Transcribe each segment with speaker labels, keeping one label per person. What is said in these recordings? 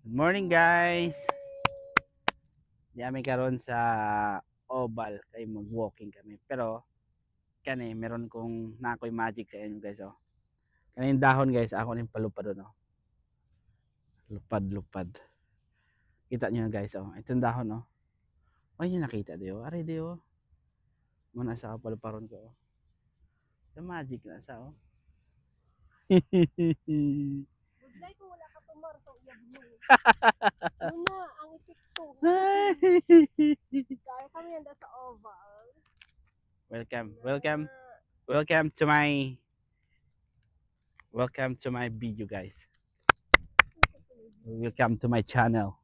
Speaker 1: Good morning guys. Di kami karon sa Oval kay mag-walking kami. Pero kani meron kong nakoy magic sa inyo guys oh. Kaning dahon guys, ako ning palupad no. Lupad. Kita niyo guys oh. Itong dahon oh. Ay niyo nakita diyo. Ari diyo. Muna sa paluparon ko oh. The magic na sa oh.
Speaker 2: Budlay kung wala ka tumar sa uyab mo. Una, ang epekto. Kaya kami nanda sa oval.
Speaker 1: Welcome to my video guys. Welcome to my channel.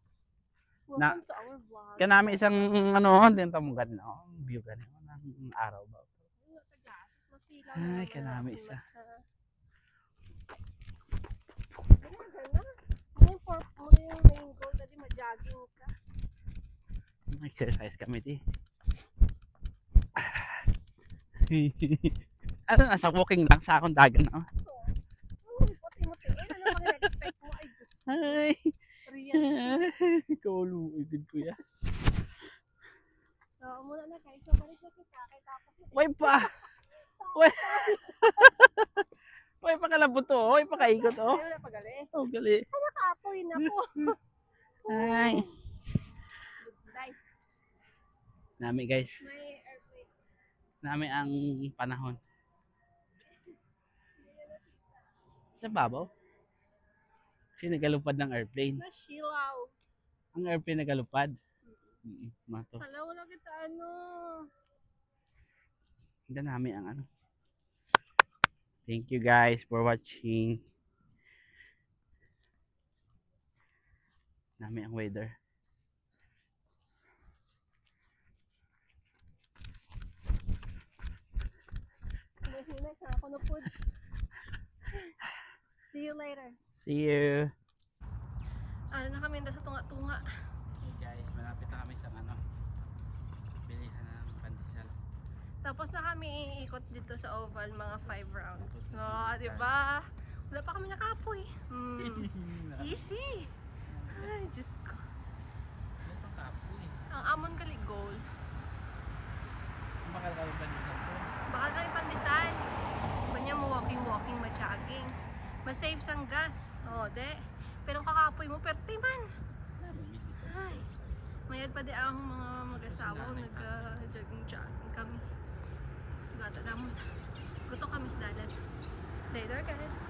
Speaker 2: Welcome to our vlog.
Speaker 1: Kanami isang ano, din ta mong ganin oh, view ganin oh, ng araw ba. Ay, kanami isa.
Speaker 2: Yung main goal tadi ma-jogging ka.
Speaker 1: Exercise kami di. Ano nasa walking lang sa akong dagan oh.
Speaker 2: Puti-muti. Ano mga nag-expect mo? Ay, gusto.
Speaker 1: Ay.
Speaker 2: Real.
Speaker 1: Kaulu, ibig ko ya.
Speaker 2: So, muna na guys. So, balik na kita. Kaya tapos.
Speaker 1: Way pa. Way. Way pa kalabot to. Way pa kaikot oh.
Speaker 2: Ayaw na pagali.
Speaker 1: Oh, gali.
Speaker 2: Ay, nakaapoy na po.
Speaker 1: Ay.
Speaker 2: Budlay.
Speaker 1: Nami guys.
Speaker 2: May airplane.
Speaker 1: Nami ang panahon. Sa babaw? Kasi nagalupad ng airplane.
Speaker 2: Nasilaw.
Speaker 1: Ang airplane nagalupad. Mato.
Speaker 2: Hala, wala kita ano.
Speaker 1: Hindi namin ang ano. Thank you guys for watching. Nami ang weather.
Speaker 2: Mahina sa ako na po. See you later.
Speaker 1: See you.
Speaker 2: Ano na kami sa tunga-tunga.
Speaker 1: Okay guys, malapit na kami sa ano. Bilihan ng pandesal.
Speaker 2: Tapos na kami iikot dito sa oval mga 5 rounds. So, di ba? Wala pa kami nakapoy. Easy. Ay, Diyos ko. Ang amon kali goal.
Speaker 1: Bakal kami pandesal to.
Speaker 2: Bakal kami pandesal. Banya mo walking, ma-jogging. Masave sang gas. O, de. Pero kakapoy mo, perte man. Ay. Mayad pa di ang mga mag-asawa nag-jogging kami. Sugata naman. Gusto kami sa dalan. Later, guys.